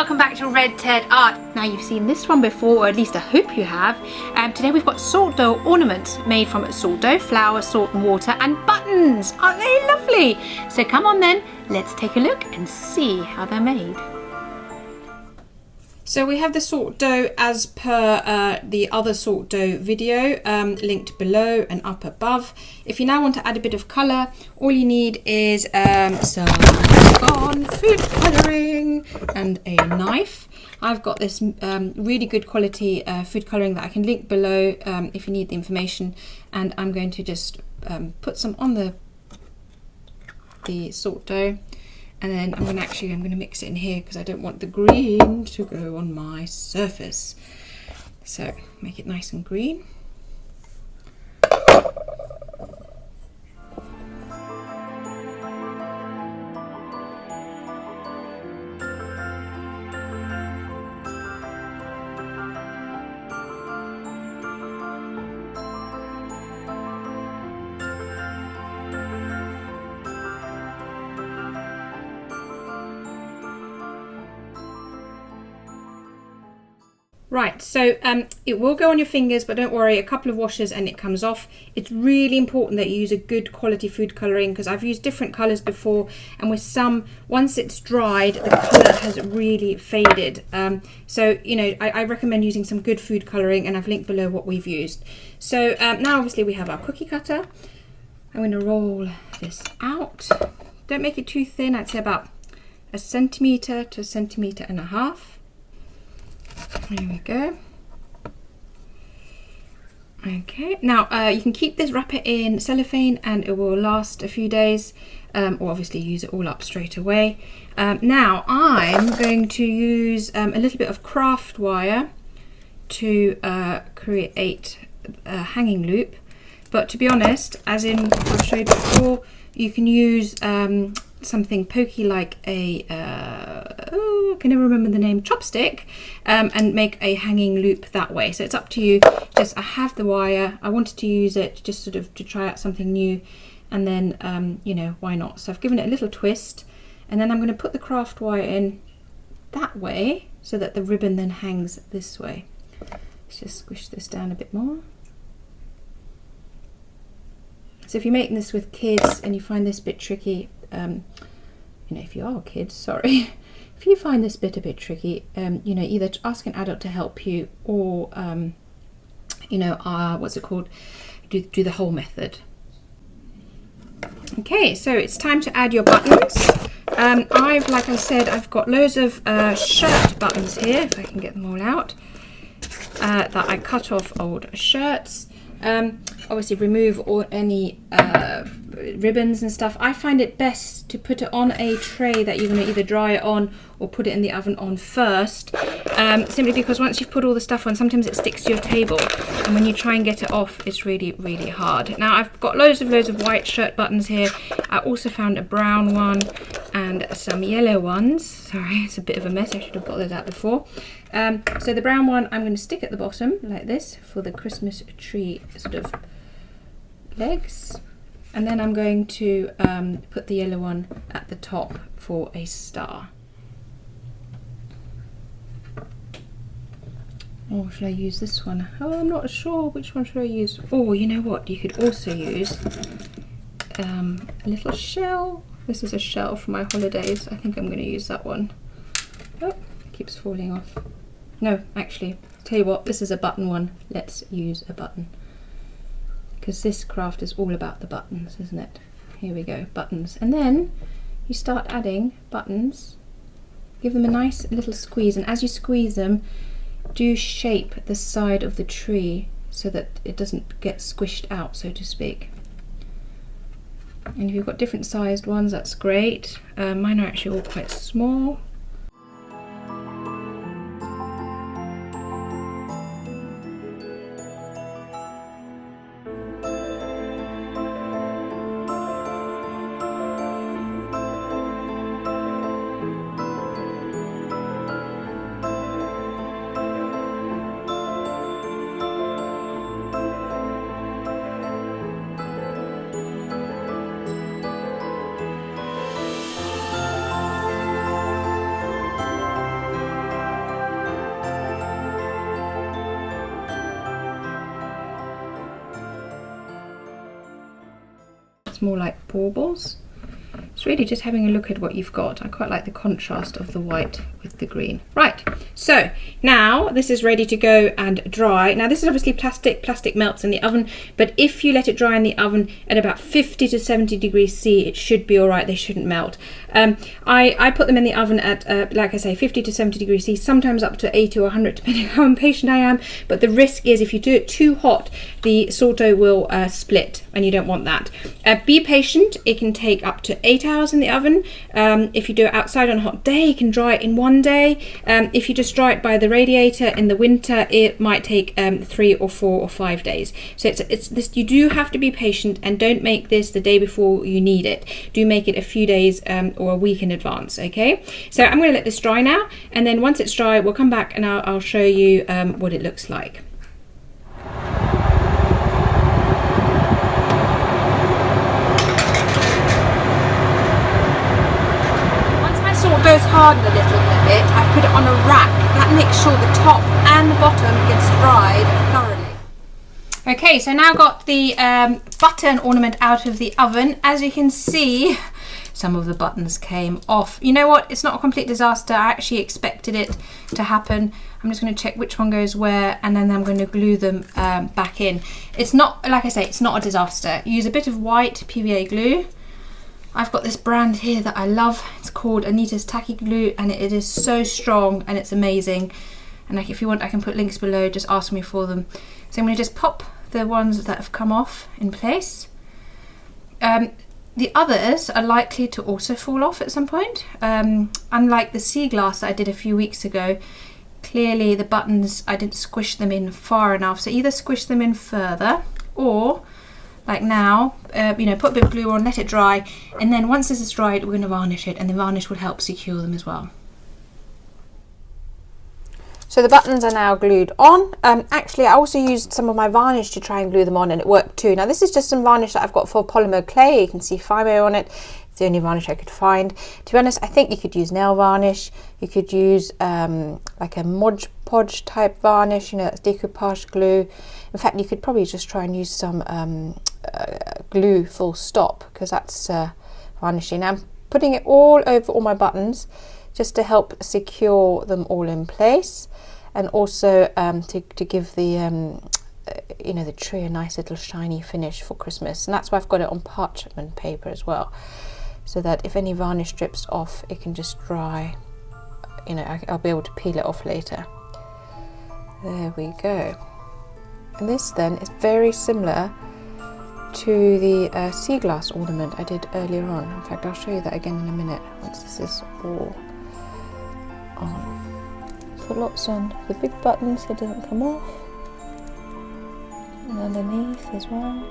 welcome back to Red Ted Art. Now you've seen this one before, or at least I hope you have. Today we've got salt dough ornaments made from salt dough, flour, salt and water and buttons. Aren't they lovely? So come on then, let's take a look and see how they're made. So we have the salt dough as per the other salt dough video, linked below and up above. If you now want to add a bit of colour, all you need is some food colouring and a knife. I've got this really good quality food colouring that I can link below if you need the information, and I'm going to just put some on the salt dough. And then I'm going to mix it in here because I don't want the green to go on my surface. So make it nice and green. Right, so it will go on your fingers, but don't worry, a couple of washes and it comes off. It's really important that you use a good quality food colouring, because I've used different colours before, and with some, once it's dried, the colour has really faded. So, you know, I recommend using some good food colouring, and I've linked below what we've used. So now obviously we have our cookie cutter. I'm going to roll this out. Don't make it too thin, I'd say about 1 centimetre to 1.5 centimetres. There we go. Okay, now you can keep this, wrap it in cellophane and it will last a few days, or obviously use it all up straight away. Now I'm going to use a little bit of craft wire to create a hanging loop, but to be honest, as in I've showed before, you can use something pokey like a I can never remember the name, chopstick, and make a hanging loop that way. So it's up to you. Just I have the wire, I wanted to use it just sort of to try out something new, and then you know, why not? So I've given it a little twist, and then I'm going to put the craft wire in that way so that the ribbon then hangs this way. Let's just squish this down a bit more. So if you're making this with kids and you find this bit tricky, you know, if you are kids, sorry, if you find this bit a bit tricky, you know, either ask an adult to help you, or you know, what's it called, do the whole method. Okay, so it's time to add your buttons. Like I said, I've got loads of shirt buttons here, if I can get them all out, that I cut off old shirts. Obviously remove any ribbons and stuff. I find it best to put it on a tray that you're going to either dry it on or put it in the oven on first, simply because once you've put all the stuff on, sometimes it sticks to your table, and when you try and get it off, it's really hard. Now I've got loads of white shirt buttons here. I also found a brown one and some yellow ones. Sorry, it's a bit of a mess, I should have got those out before. So the brown one I'm going to stick at the bottom like this for the Christmas tree sort of legs, and then I'm going to put the yellow one at the top for a star. Or should I use this one? Oh, I'm not sure which one should I use. Oh, you know what, you could also use a little shell. This is a shell from my holidays. I think I'm going to use that one. Oh, it keeps falling off. No, actually, tell you what, this is a button one. Let's use a button, because this craft is all about the buttons, isn't it? Here we go, buttons. And then you start adding buttons, give them a nice little squeeze, and as you squeeze them, do shape the side of the tree so that it doesn't get squished out, so to speak. And if you've got different sized ones, that's great. Mine are actually all quite small. It's more like baubles. It's really just having a look at what you've got. I quite like the contrast of the white with the green. Right, so now this is ready to go and dry. Now this is obviously plastic. Plastic melts in the oven, but if you let it dry in the oven at about 50 to 70 degrees C, it should be all right. They shouldn't melt. I put them in the oven at, like I say, 50 to 70 degrees C, sometimes up to 80 or 100, depending how impatient I am. But the risk is if you do it too hot, the sourdough will split, and you don't want that. Be patient. It can take up to 8 hours in the oven. If you do it outside on a hot day, you can dry it in 1 day. If you just dry it by the radiator in the winter, it might take 3 or 4 or 5 days. So it's this. You do have to be patient, and don't make this the day before you need it. Do make it a few days or a week in advance. Okay. So I'm going to let this dry now, and then once it's dry, we'll come back and I'll show you what it looks like. Dough's hardened a little bit, I put it on a rack. That makes sure the top and the bottom gets dried thoroughly. Okay, so now got the button ornament out of the oven. As you can see, some of the buttons came off. You know what? It's not a complete disaster. I actually expected it to happen. I'm just going to check which one goes where, and then I'm going to glue them back in. It's not, like I say, it's not a disaster. Use a bit of white PVA glue. I've got this brand here that I love. It's called Anita's Tacky Glue, and it is so strong and it's amazing. And like, if you want, I can put links below. Just ask me for them. So I'm going to just pop the ones that have come off in place. The others are likely to also fall off at some point. Unlike the sea glass that I did a few weeks ago, clearly the buttons, I didn't squish them in far enough. So either squish them in further, or like now, you know, put a bit of glue on, let it dry, and then once this is dried, we're going to varnish it, and the varnish will help secure them as well. So the buttons are now glued on. Actually, I also used some of my varnish to try and glue them on, and it worked too. Now this is just some varnish that I've got for polymer clay. You can see Fimo on it. It's the only varnish I could find. To be honest, I think you could use nail varnish. You could use like a Mod Podge type varnish, you know, that's decoupage glue. In fact, you could probably just try and use some glue full stop, because that's varnishing. I'm putting it all over all my buttons just to help secure them all in place, and also to give the you know, the tree a nice little shiny finish for Christmas. And that's why I've got it on parchment paper as well, so that if any varnish drips off, it can just dry. You know, I'll be able to peel it off later. There we go. And this then is very similar to the sea glass ornament I did earlier on. In fact, I'll show you that again in a minute once this is all on. Put lots on the big buttons so it doesn't come off, and underneath as well.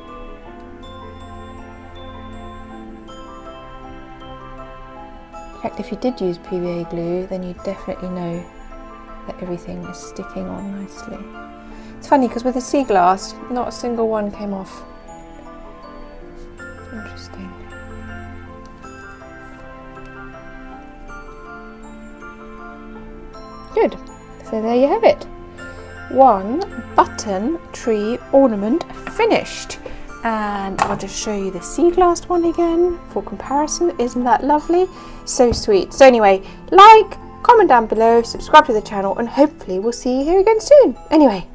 In fact, if you did use PVA glue, then you'd definitely know that everything is sticking on nicely. It's funny because with the sea glass, not a single one came off. Interesting. Good. So there you have it. One button tree ornament finished. And I'll just show you the sea glass one again for comparison. Isn't that lovely? So sweet. So anyway, like, comment down below, subscribe to the channel, and hopefully we'll see you here again soon. Anyway,